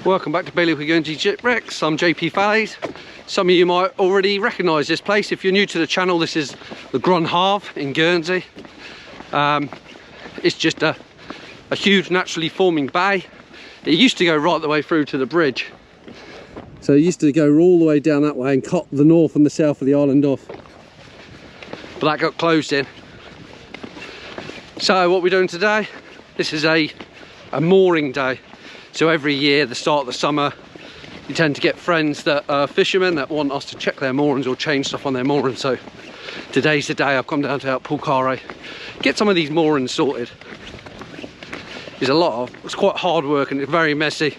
Welcome back to Bailiwick of Guernsey Shipwrecks. I'm JP Fallies. Some of you might already recognise this place. If you're new to the channel, this is the Grand Havre in Guernsey. It's just a huge naturally forming bay. It used to go right the way through to the bridge. So it used to go all the way down that way and cut the north and the south of the island off. But that got closed in. So what we're doing today, this is a mooring day. So every year, the start of the summer, you tend to get friends that are fishermen that want us to check their moorings or change stuff on their moorings. So today's the day I've come down to help Paul Carre get some of these moorings sorted. It's quite hard work and it's very messy.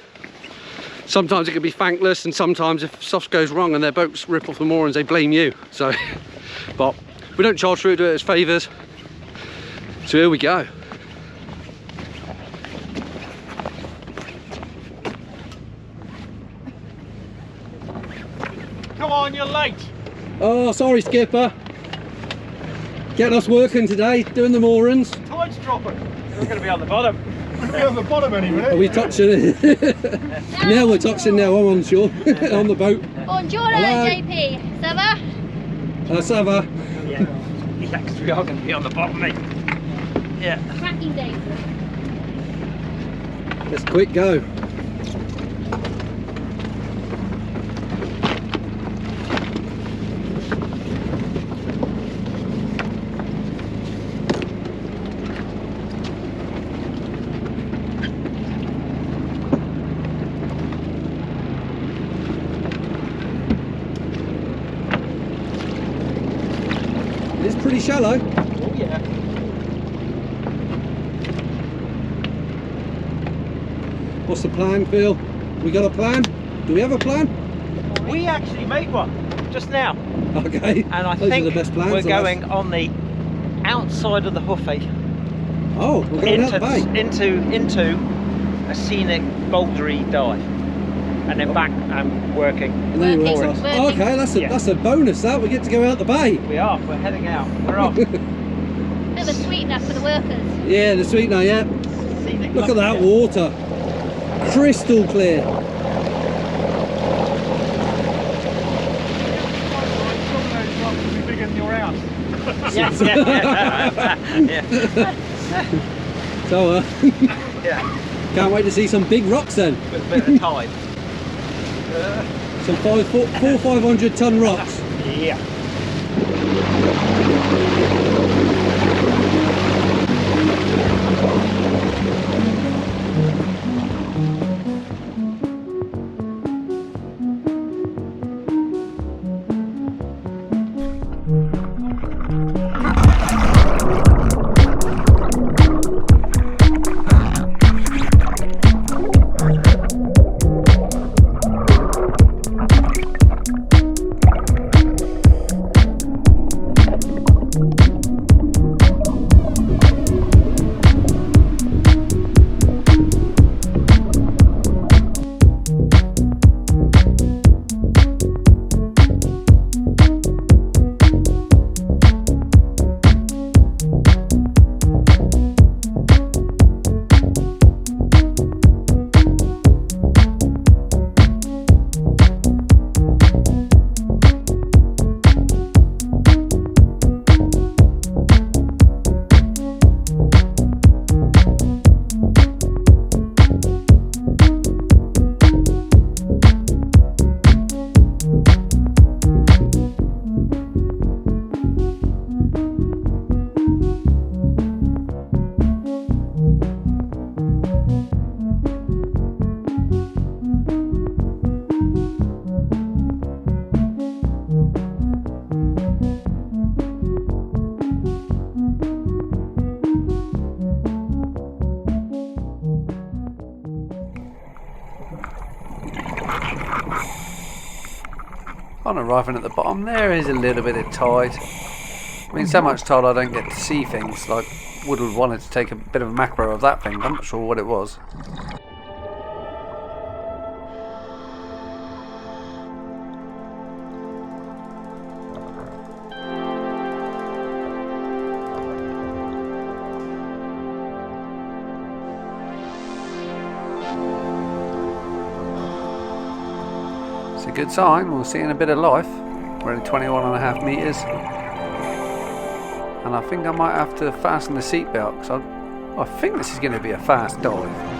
Sometimes it can be thankless, and sometimes if stuff goes wrong and their boats rip off the moorings, they blame you. So, but we don't charge for it, do it as favours. So here we go. Come on, you're late. Oh, sorry, skipper. Getting us working today, doing the moorings. Tide's dropping. We're going to be on the bottom. We'll be on the bottom any minute. Are we touching it? Now we're touching now, I'm on shore, on the boat. Buongiorno, JP. Ça va? Ça va? Yeah, because we are going to be on the bottom, mate. Yeah. Cracking day. Let's quick go. It's pretty shallow. Oh yeah. What's the plan, Phil? We got a plan? Do we have a plan? We actually made one just now. Okay. And I Those think are the best plans, we're going on the outside of the Huffy. Oh, we're going out the bay. Into a scenic bouldery dive. And then back and working. And then Working, we're off. working. Oh, okay, that's a bonus. That we get to go out the bay. We're heading out. We're off. Bit of a sweetener for the workers. Yeah, the sweetener. Yeah. Scenic Look at that lovely. water, crystal clear. Bigger than your house. Yes. Yeah. So, Yeah. can't wait to see some big rocks then. With a bit of tide. Some 500 ton rocks. Yeah. On arriving at the bottom, there is a little bit of tide. I mean, so much tide I don't get to see things. Like, would have wanted to take a bit of a macro of that thing. I'm not sure what it was. a good sign. We're seeing a bit of life. We're only 21.5 metres. And I think I might have to fasten the seatbelt because I think this is going to be a fast dive.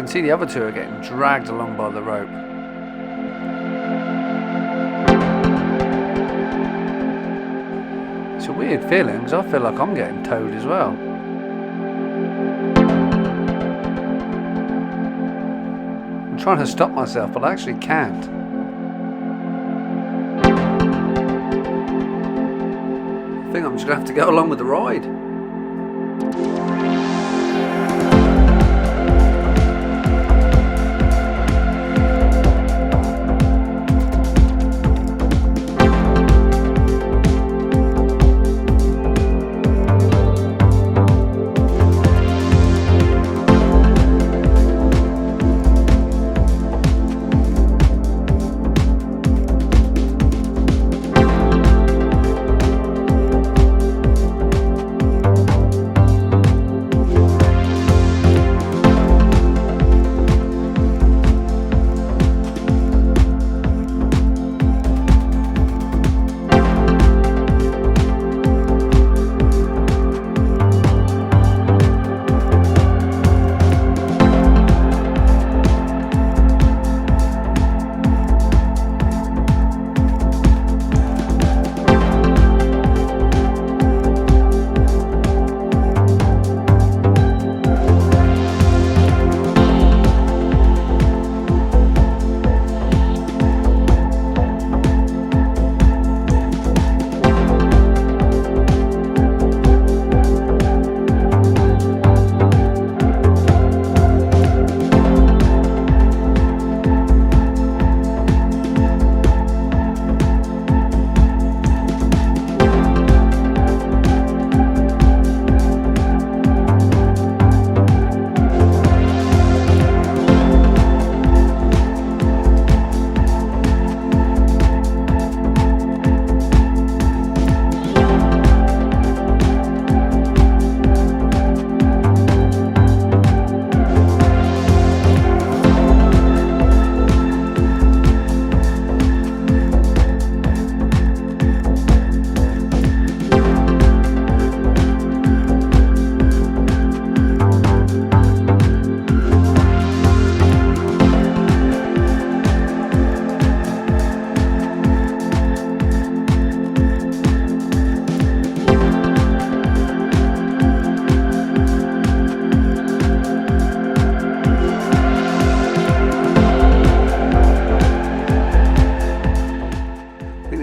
See, the other two are getting dragged along by the rope. It's a weird feeling because I feel like I'm getting towed as well. I'm trying to stop myself, but I actually can't. I think I'm just going to have to go along with the ride.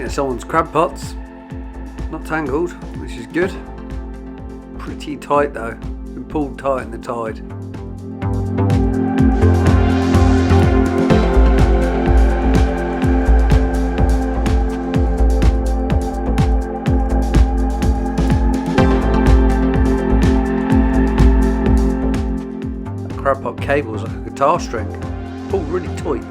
Someone's crab pots, not tangled, which is good. Pretty tight though, been pulled tight in the tide. That crab pot cable is like a guitar string, pulled really tight.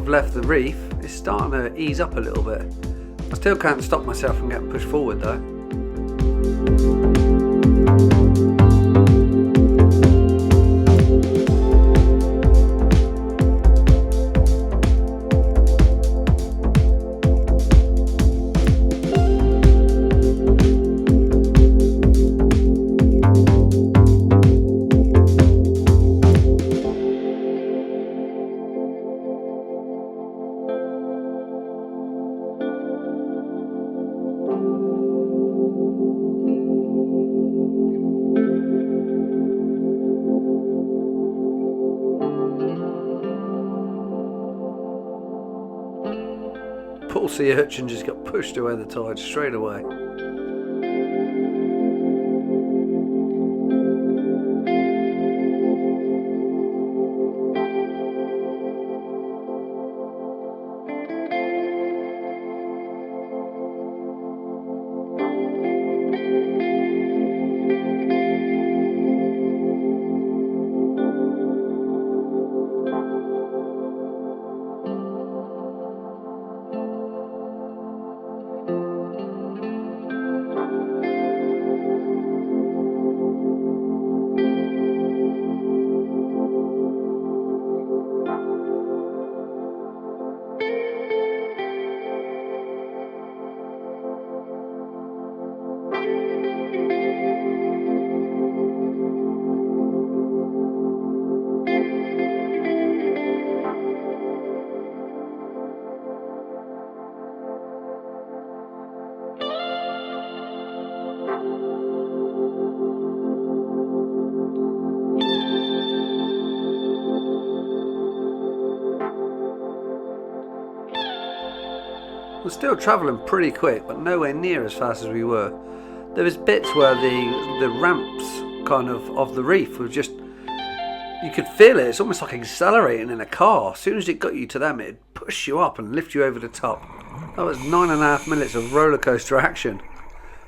Left the reef, it's starting to ease up a little bit. I still can't stop myself from getting pushed forward though. sea urchin just got pushed away the tide straight away. We're still travelling pretty quick, but nowhere near as fast as we were. There was bits where the ramps kind of the reef were just, you could feel it. It's almost like accelerating in a car. As soon as it got you to them, it'd push you up and lift you over the top. That was 9.5 minutes of roller coaster action.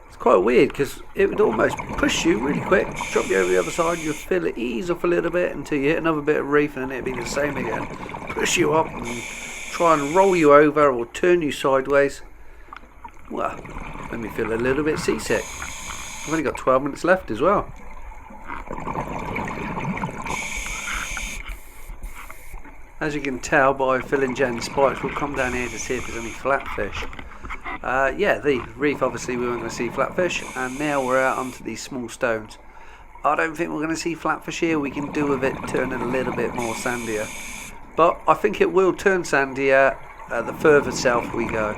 It's quite weird because it would almost push you really quick, drop you over the other side. You'd feel it ease off a little bit until you hit another bit of reef, and then it'd be the same again. Push you up and try and roll you over or turn you sideways. Well, made me feel a little bit seasick. I've only got 12 minutes left as well. As you can tell by Phil and Jen's spikes, we'll come down here to see if there's any flatfish. Yeah, the reef, obviously we weren't going to see flatfish, and now we're out onto these small stones. I don't think we're going to see flatfish here. We can do with it turning a little bit more sandier. But I think it will turn sandier the further south we go.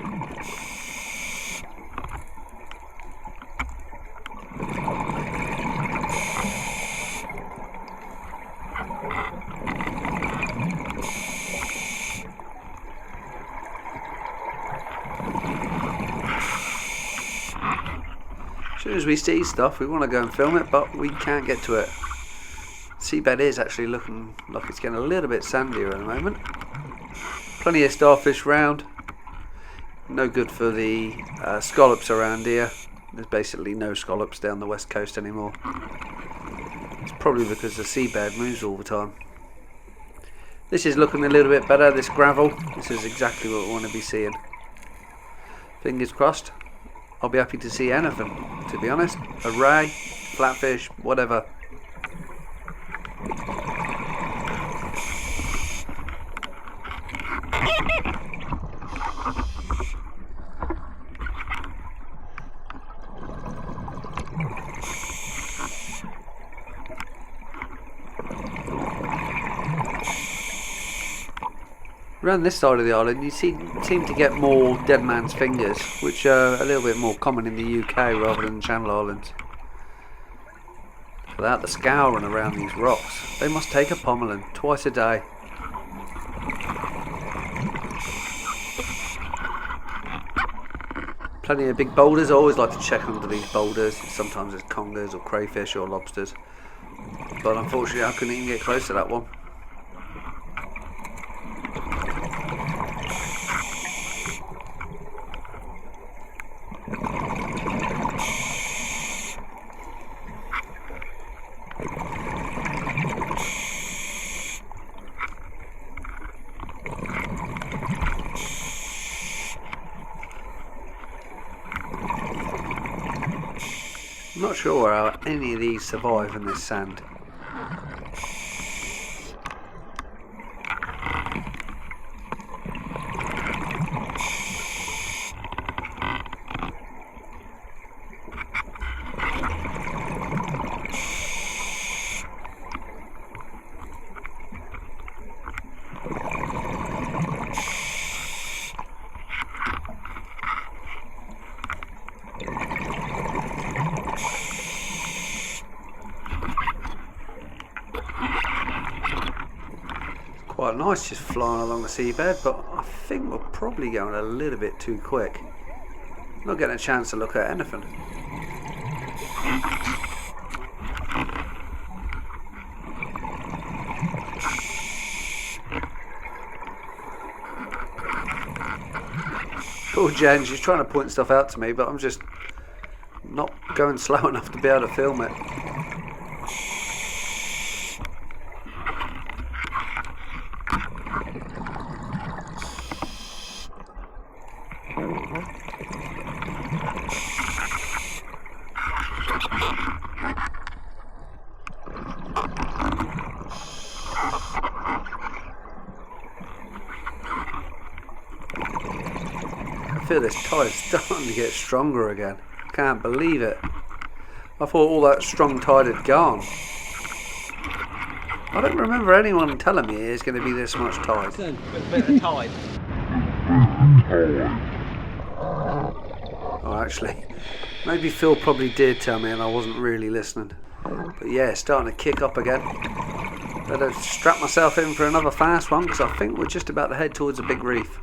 As soon as we see stuff, we want to go and film it, but we can't get to it. Seabed is actually looking like it's getting a little bit sandier at the moment. Plenty of starfish round. No good for the scallops around here. There's basically no scallops down the west coast anymore. It's probably because the seabed moves all the time. This is looking a little bit better, this gravel. This is exactly what we want to be seeing. Fingers crossed. I'll be happy to see anything, to be honest. A ray, flatfish, whatever. Around this side of the island you seem to get more dead man's fingers, which are a little bit more common in the UK rather than the Channel Islands. Without the scouring around these rocks, they must take a pommeling twice a day. Plenty of big boulders. I always like to check under these boulders. Sometimes it's congers or crayfish or lobsters, but unfortunately I couldn't even get close to that one. I'm not sure how any of these survive in this sand. Quite nice just flying along the seabed, but I think we're probably going a little bit too quick. Not getting a chance to look at anything. Poor Jen, she's trying to point stuff out to me, but I'm just not going slow enough to be able to film it. I feel this tide's starting to get stronger again. Can't believe it. I thought all that strong tide had gone. I don't remember anyone telling me there's going to be this much tide. With a bit of tide. Oh, actually, maybe Phil probably did tell me and I wasn't really listening. But yeah, it's starting to kick up again. Better strap myself in for another fast one because I think we're just about to head towards a big reef.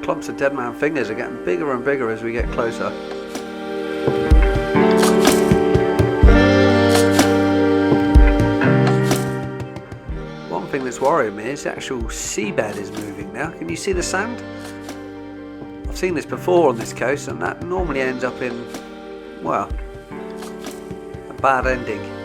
Clumps of dead man fingers are getting bigger and bigger as we get closer. One thing that's worrying me is the actual seabed is moving now. Can you see the sand? I've seen this before on this coast and that normally ends up in, well, a bad ending.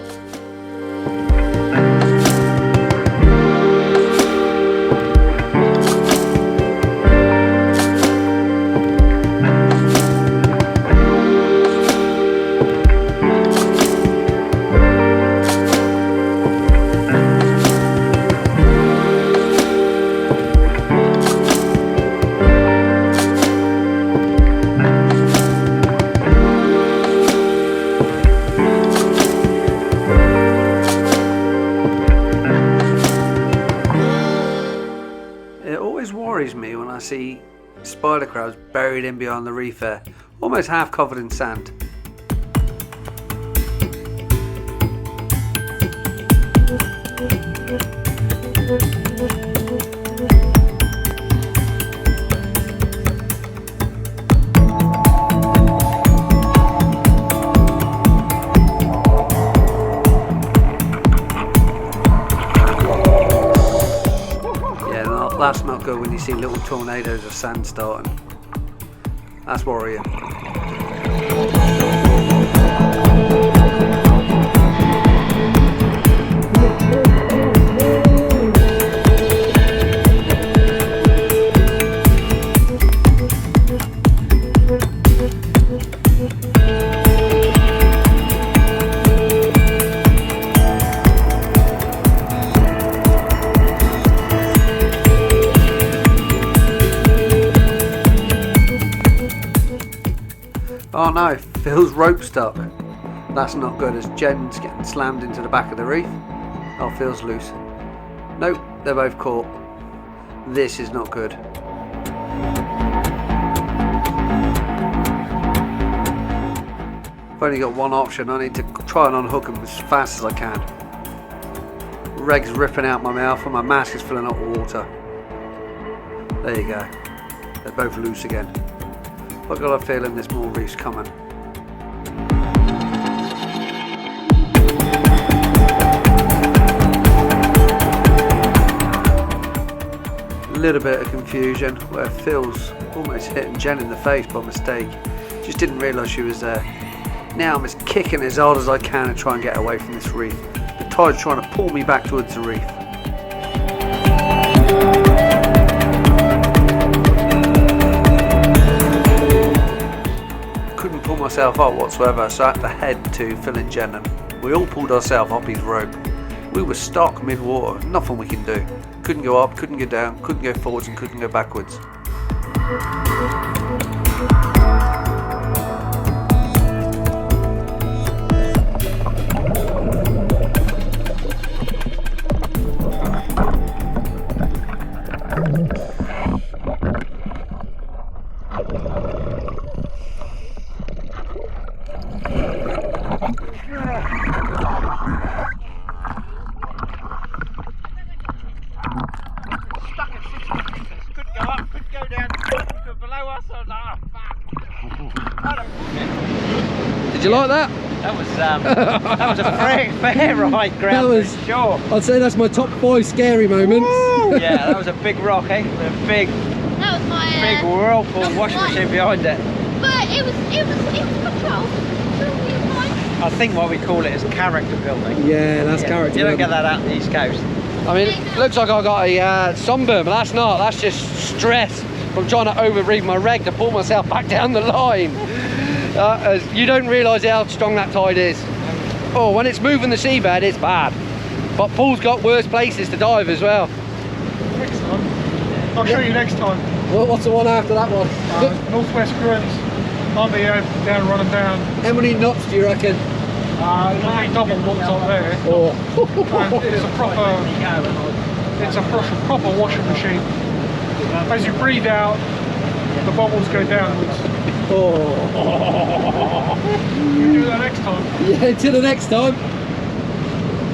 Me when I see spider crabs buried in behind the reef there, almost half covered in sand. That's not good when you see little tornadoes of sand starting. That's worrying. Oh no, Phil's rope stuck. That's not good as Jen's getting slammed into the back of the reef. Oh, Phil's loose. Nope, they're both caught. This is not good. I've only got one option. I need to try and unhook them as fast as I can. Reg's ripping out my mouth and my mask is filling up with water. There you go. They're both loose again. I've got a feeling there's more reefs coming. A little bit of confusion where Phil's almost hitting Jen in the face by mistake. Just didn't realise she was there. Now I'm just kicking as hard as I can to try and get away from this reef. The tide's trying to pull me back towards the reef. Pull myself up whatsoever, so I had to head to Phil and Jen and we all pulled ourselves up his rope. We were stuck mid-water, nothing we can do. Couldn't go up, couldn't go down, couldn't go forwards and couldn't go backwards. Did you like that? That was a fair ride, Graham. That was, for sure. I'd say that's my top 5 scary moments. Yeah, that was a big rock, eh? With a big, That was my big whirlpool washing machine behind it. But it was controlled. So we were fine. I think what we call it is character building. Yeah, that's character. You don't get that out on the East Coast. I mean, it looks like I got a sunburn, but that's not. That's just stress from trying to over-read my reg to pull myself back down the line. You don't realise how strong that tide is. Oh, when it's moving the seabed, it's bad. But Paul's got worse places to dive as well. Next time. I'll show you next time. Well, what's the one after that one? Northwest Guernsey. I'll be down running down. How many knots do you reckon? Double what's up there. Oh. And it's a proper washing machine. As you breathe out, the bubbles go downwards. Oh. You do that next time. Yeah, until the next time.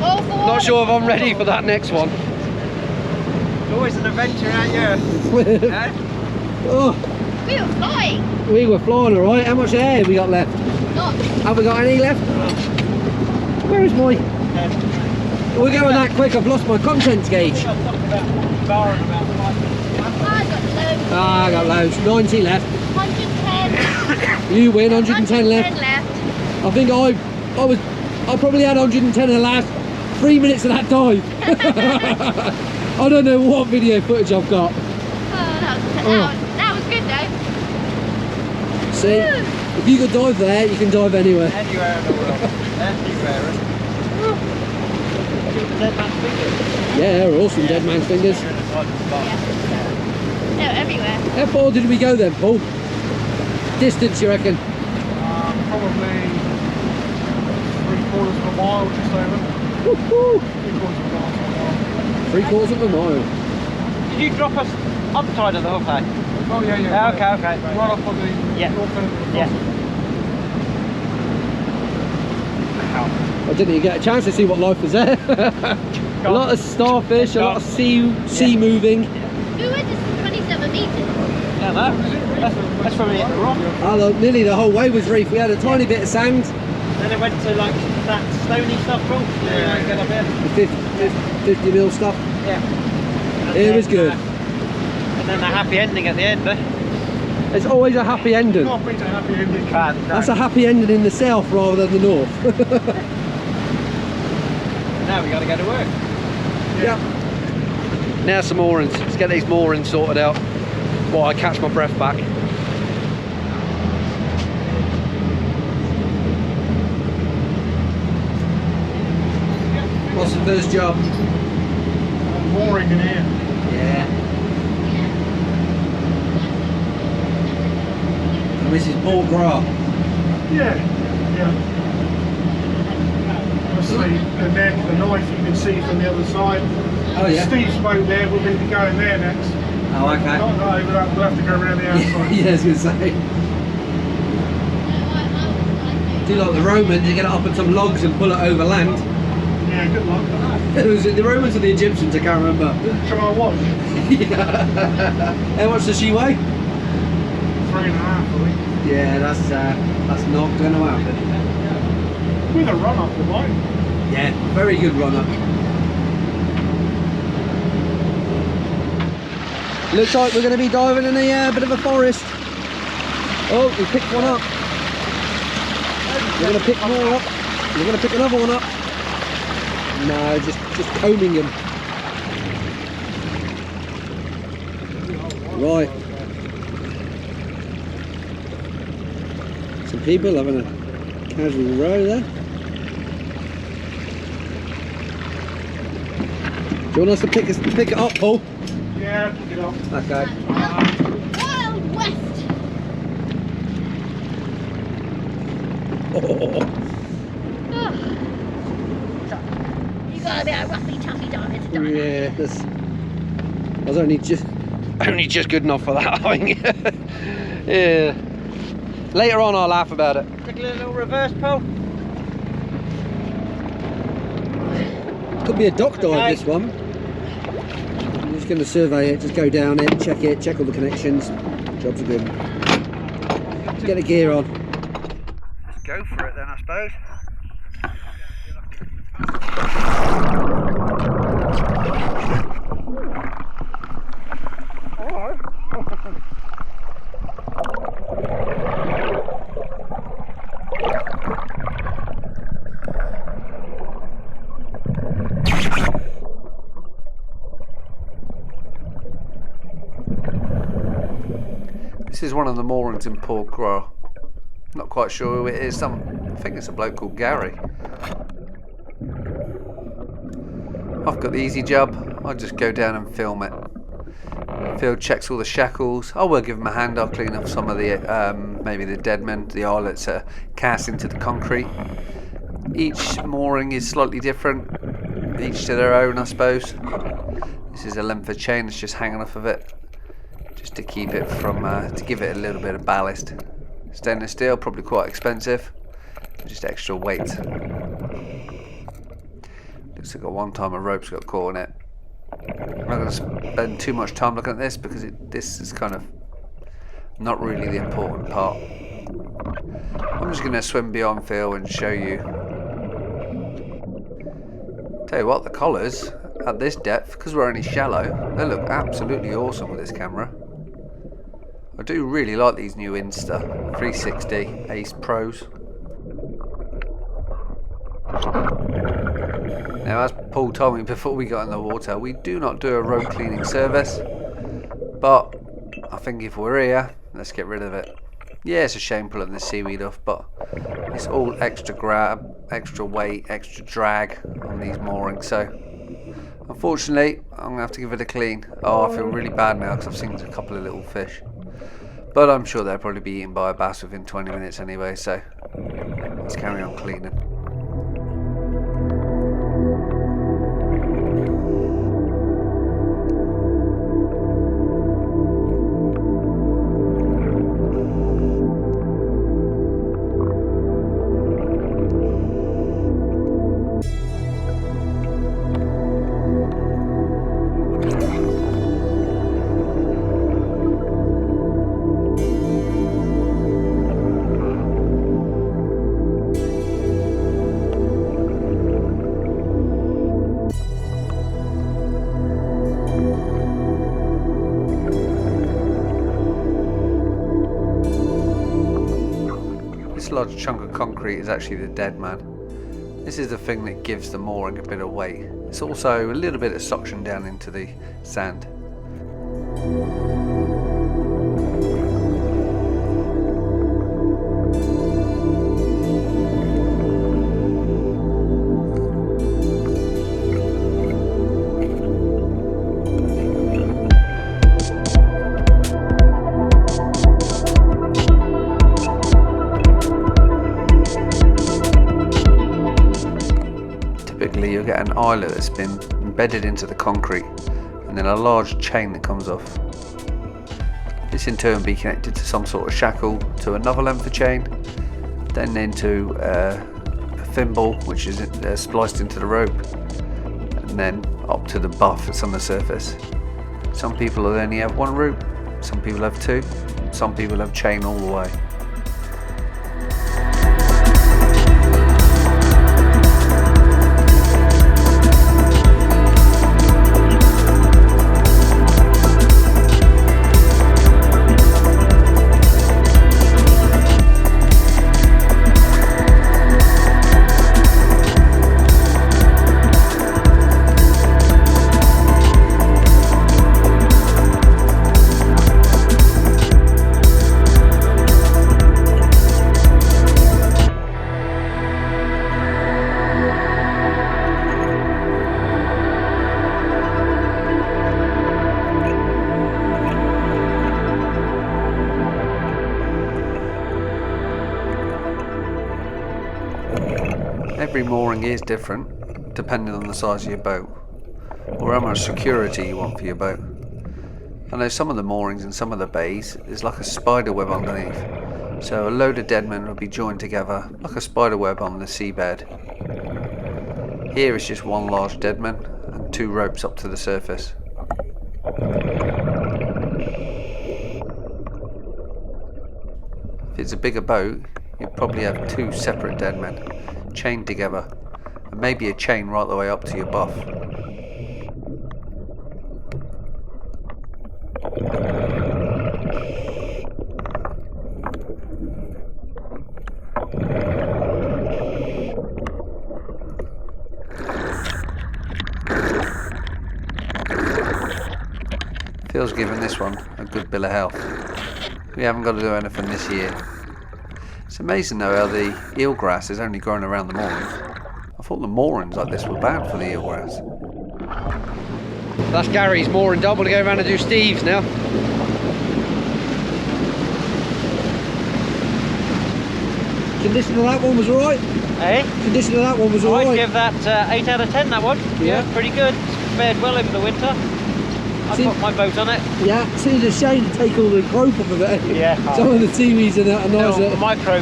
All for Not one. sure if I'm ready for that next one. Always an adventure, aren't you? Eh? Oh, We were flying. we were flying alright. How much air have we got left? Not. Have we got any left? Where is my... We're going that quick, I've lost my contents gauge. I got loads. Ah, I got loads. 90 left. 110. You win, 110 left. 110 left. I think I probably had 110 in the last 3 minutes of that dive. I don't know what video footage I've got. Oh, that was good though. See, if you could dive there, you can dive anywhere. Anywhere in the world. Anywhere. Dead man's fingers. Yeah, they're awesome, dead man's fingers. You're in the side of the spot. No, everywhere. How far did we go then, Paul? Distance, you reckon? Probably 3/4 of a mile, just over. Woo-hoo. 3/4 of a mile. 3/4 of a mile. Did you drop us up the side of the hook, eh? Oh yeah, yeah. Yeah, okay. Right up on the north end of the Yeah. I didn't even get a chance to see what life was there. A lot of starfish, a lot of sea moving. We went to 27 meters. Yeah, that's probably it. Rock. Oh, nearly the whole way was reef. We had a tiny bit of sand. Then it went to like that stony stuff, Paul. Yeah, get up here. The 50 mil stuff. Yeah. It was good. And then a happy ending at the end, eh? It's always a happy ending. Can't beat a happy ending. That's a happy ending in the south rather than the north. Now we got to go to work. Yeah. Now some moorings. Let's get these moorings sorted out while I catch my breath back. What's the first job? Mooring in here. Yeah. And this is Paul Graf. Yeah, yeah. Obviously, the net, the knife you can see from the other side. Oh yeah. Steve's boat there, we'll be going there next. Oh okay. Not over that, we'll have to go around the outside. Yeah, I was going to say. Do like the Romans, you get it up on some logs and pull it over land. Yeah, good luck. It was the Romans or the Egyptians, I can't remember. Shall I watch? Yeah. How much does she weigh? 3.5, I think. Yeah, that's not going to happen. With a run up, the line. Yeah, very good run up. Looks like we're going to be diving in a bit of a forest. Oh, we picked one up. We're going to pick more up. We're going to pick another one up. No, just combing them. Right. Some people having a casual row there. you want us to pick it up, Paul? Yeah, pick it up. Okay. Wild West. Oh. You gotta be a roughy toughy diver to dive. Yeah, that's. I was only just good enough for that, I think. Yeah. Later on, I'll laugh about it. Take a little reverse pull. Could be a dock dive, Okay. this one. I'm just going to survey it, just go down it, check all the connections. Jobs are good. Get the gear on. Let's go for it then, I suppose. This is one of the moorings in Port Royal. Not quite sure who it is. I think it's a bloke called Gary. I've got the easy job. I'll just go down and film it. Phil checks all the shackles. I will give him a hand. I'll clean up some of the maybe the deadmen, the eyelets are cast into the concrete. Each mooring is slightly different, each to their own, I suppose. This is a length of chain that's just hanging off of it, just to keep it from, to give it a little bit of ballast. Stainless steel, probably quite expensive, just extra weight. Looks like at one time a rope's got caught in it. I'm not going to spend too much time looking at this because this is kind of not really the important part. I'm just going to swim beyond Phil and show you. Tell you what, the collars at this depth, because we're only shallow, they look absolutely awesome with this camera. I do really like these new Insta 360 Ace Pros. Now, as Paul told me before we got in the water, we do not do a rope cleaning service, but I think if we're here, let's get rid of it. Yeah, it's a shame pulling the seaweed off, but it's all extra grab, extra weight, extra drag on these moorings, so unfortunately I'm going to have to give it a clean. Oh, I feel really bad now because I've seen a couple of little fish, but I'm sure they'll probably be eaten by a bass within 20 minutes anyway, so let's carry on cleaning. This large chunk of concrete is actually the dead man. This is the thing that gives the mooring a bit of weight. It's also a little bit of suction down into the sand. Typically you'll get an eyelet that's been embedded into the concrete and then a large chain that comes off. This in turn will be connected to some sort of shackle to another length of chain, then into a thimble which is spliced into the rope, and then up to the buff that's on the surface. Some people will only have one rope, some people have two, some people have chain all the way. Every mooring is different, depending on the size of your boat, or how much security you want for your boat. I know some of the moorings in some of the bays is like a spider web underneath, so a load of deadmen will be joined together like a spider web on the seabed. Here it's just one large deadman and 2 ropes up to the surface. If it's a bigger boat, you'd probably have 2 separate deadmen chained together, and maybe a chain right the way up to your buff. Phil's giving this one a good bill of health. We haven't got to do anything this year. It's amazing though how the eelgrass is only growing around the moorings. I thought the moorings like this were bad for the eelgrass. That's Gary's mooring done. We'll go around and do Steve's now. Condition of that one was alright? Eh? Condition of that one was alright? I'd give that 8 out of 10, that one. Yeah. Pretty good. It's fared well over the winter. I've got my boat on it. Yeah, it seems a shame to take all the croak off of it. Yeah. Some of the seaweeds are nice No, micro.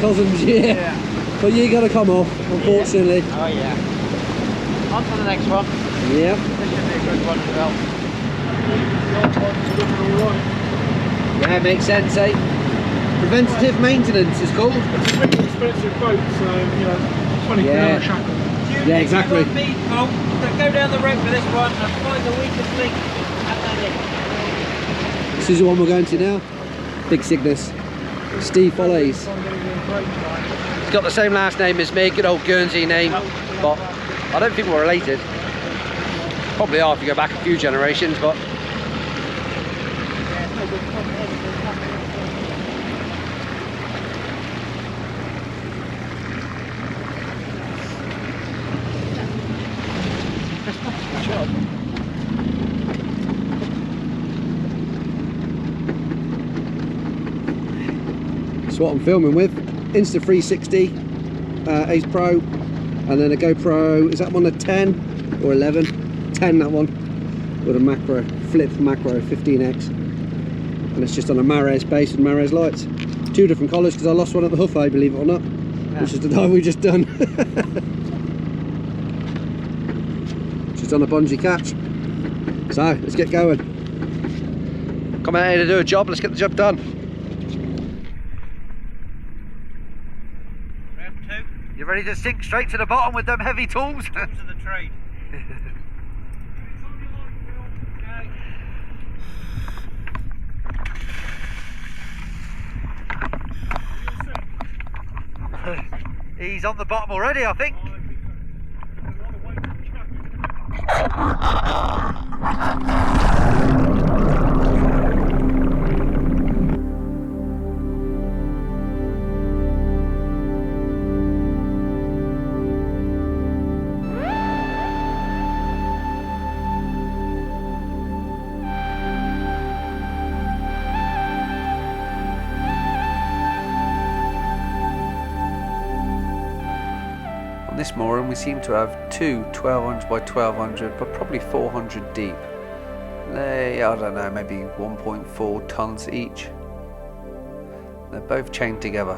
cousins, yeah. But you got to come off, unfortunately. Yeah. Oh yeah. On to the next one. Yeah. This should be a good one as well. Yeah, makes sense, eh? Preventative maintenance is called. It's a pretty expensive boat, so, you know, 20 quid on a shackle. Yeah, exactly. Go down the rope for this one and find the weakest link and then This is the one we're going to now. Big Cygnus. Steve follows. He's got the same last name as me, good old Guernsey name, but I don't think we're related. Probably are if you go back a few generations, but that's what I'm filming with. Insta360 Ace Pro, and then a GoPro, is that one a 10 or 11? 10, that one, with a macro, flip macro 15x, and it's just on a Mares base with Mares lights. 2 different colours because I lost one at the Huffay, believe it or not, which is the dive we just done. Just on a bungee catch. So let's get going. Come out here to do a job, let's get the job done. round 2. You ready to sink straight to the bottom with them heavy tools? To the trade. He's on the bottom already, I think. On this mooring we seem to have 2 1200 by 1200, but probably 400 deep. They, I don't know, maybe 1.4 tons each. They're both chained together.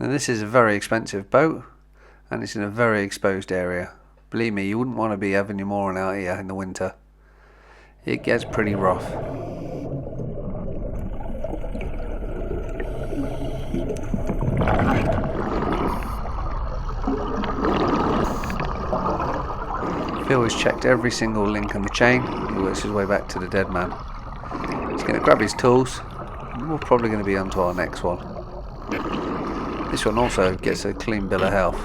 And this is a very expensive boat, and it's in a very exposed area. Believe me, you wouldn't want to be having your mooring out here in the winter. It gets pretty rough. Phil has checked every single link on the chain. He works his way back to the dead man. He's going to grab his tools, and we're probably going to be on to our next one. This one also gets a clean bill of health.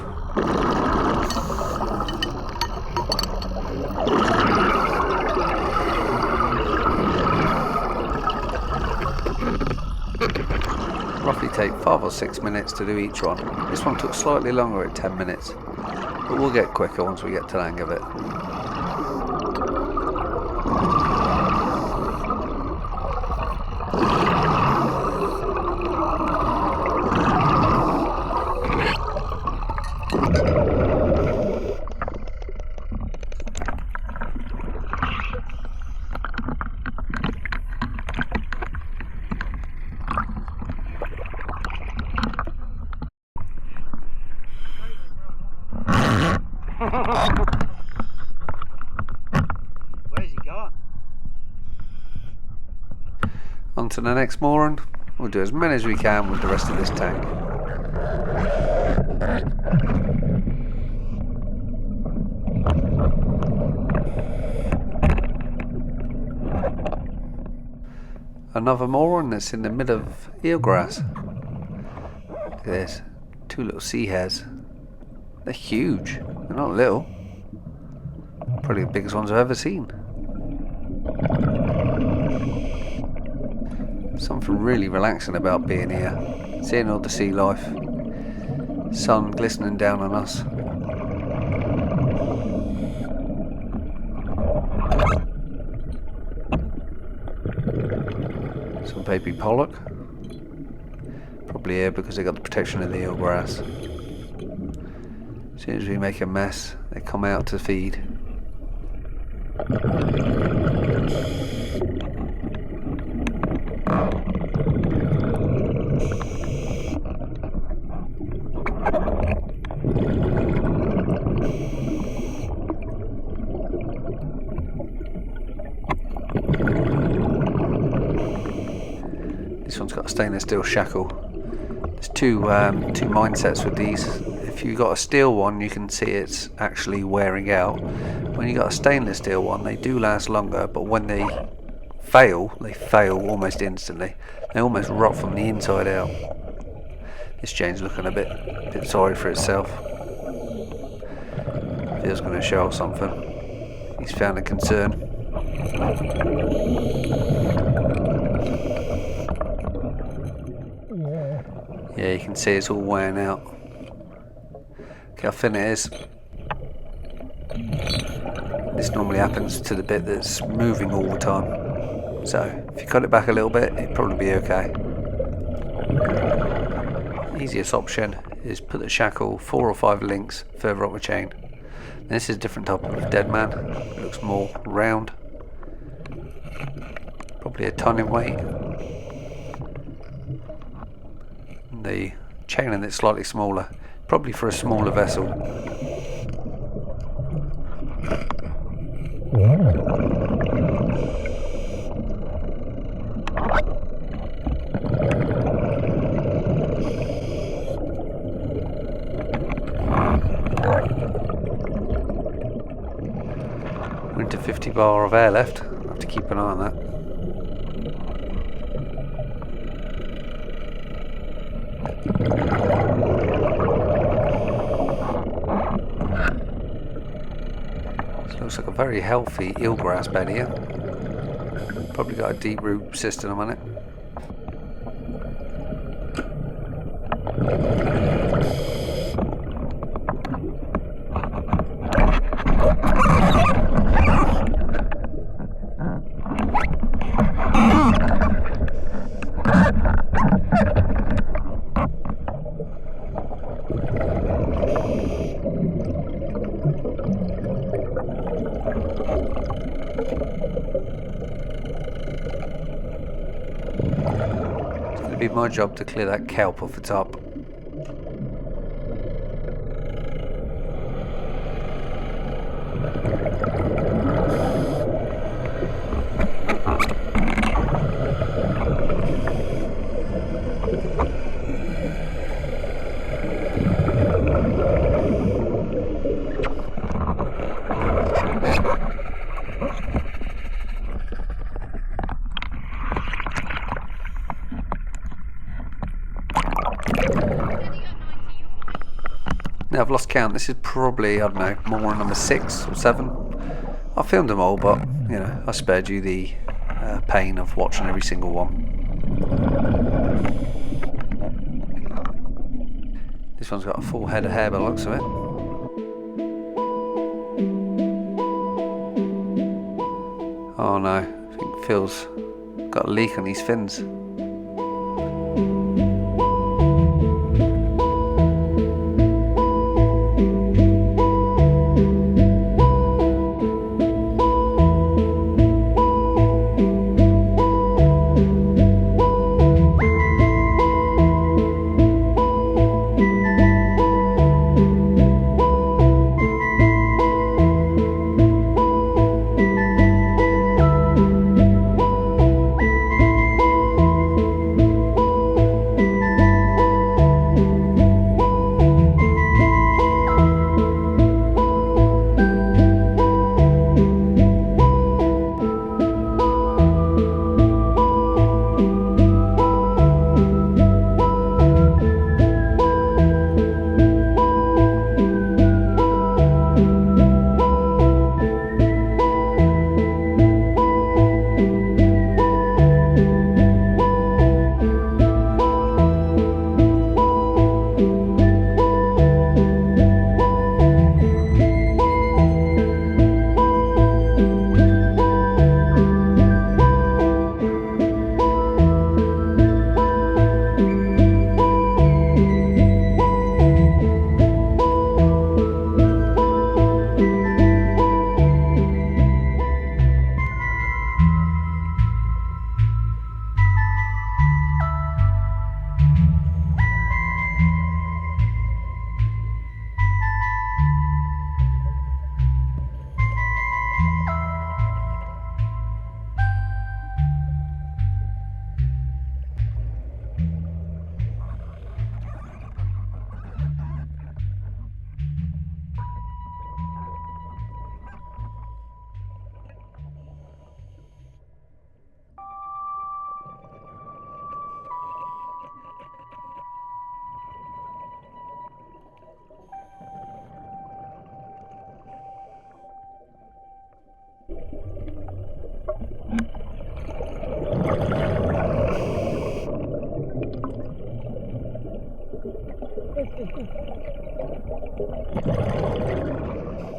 Roughly take 5 or 6 minutes to do each one. This one took slightly longer at 10 minutes, but we'll get quicker once we get to the hang of it. Where's he gone? On to the next mooring. We'll do as many as we can with the rest of this tank. Another mooring that's in the middle of eelgrass. Look at this. 2 little sea hares. They're huge. They're not little. Probably the biggest ones I've ever seen. Something really relaxing about being here. Seeing all the sea life. Sun glistening down on us. Some baby pollock. Probably here because they got the protection of the eelgrass. As soon as we make a mess, they come out to feed. This one's got a stainless steel shackle. There's two mindsets with these. If you got a steel one, you can see it's actually wearing out. When you got a stainless steel one, they do last longer, but when they fail almost instantly. They almost rot from the inside out. This chain's looking a bit sorry for itself. Phil's going to show us something. He's found a concern. Yeah, you can see it's all wearing out. Look how thin it is. This normally happens to the bit that's moving all the time. So, if you cut it back a little bit, it'd probably be okay. Easiest option is put the shackle 4 or 5 links further up the chain. And this is a different type of dead man. It looks more round. Probably a ton in weight. And the chain in it's slightly smaller. Probably for a smaller vessel. We're into 50 bar of air left. I'll have to keep an eye on that. This looks like a very healthy eelgrass bed here. Probably got a deep root system on it. It's going to be my job to clear that kelp off the top. Yeah, I've lost count. This is probably, I don't know, mooring number 6 or 7. I filmed them all, but you know, I spared you the pain of watching every single one. This one's got a full head of hair by the looks of it. Oh no, I think Phil's got a leak on his fins.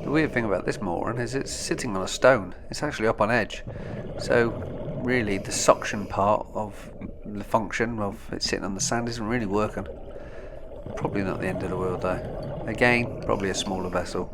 The weird thing about this mooring is it's sitting on a stone. It's actually up on edge. So really the suction part of the function of it sitting on the sand isn't really working. Probably not the end of the world though. Again, probably a smaller vessel.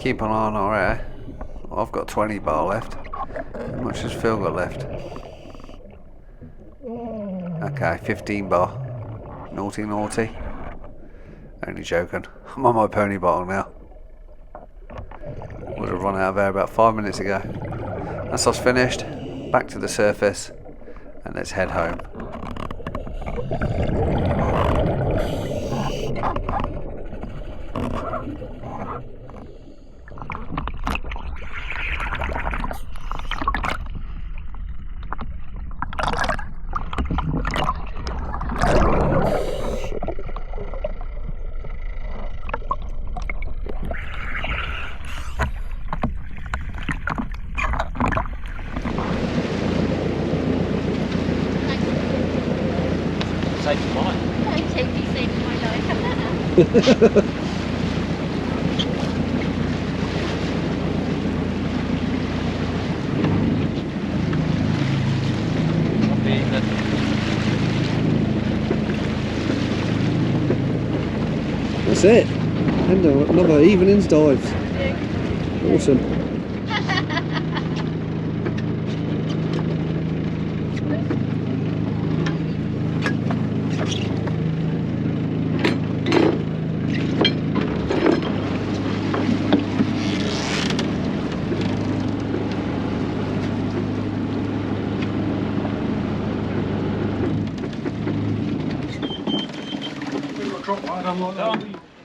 keep an eye on our air. I've got 20 bar left. How much has Phil got left? Okay, 15 bar. Naughty, naughty. Only joking. I'm on my pony bottle now. Would have run out of air about 5 minutes ago. That's us finished. Back to the surface. And let's head home. Saved mine. Don't take me saving my life. That's it. And another evening's dives. Awesome.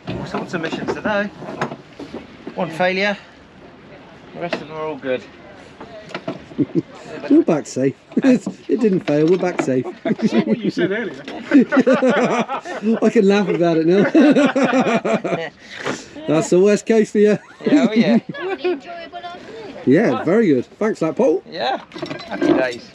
All sorts of missions today. One failure. The rest of them are all good. We're back safe. It didn't fail, we're back safe. That's what you said earlier. I can laugh about it now. That's the West Coast for you. Yeah, oh yeah. Really enjoyable afternoon. Yeah, very good. Thanks for that, Paul. Yeah. Happy days.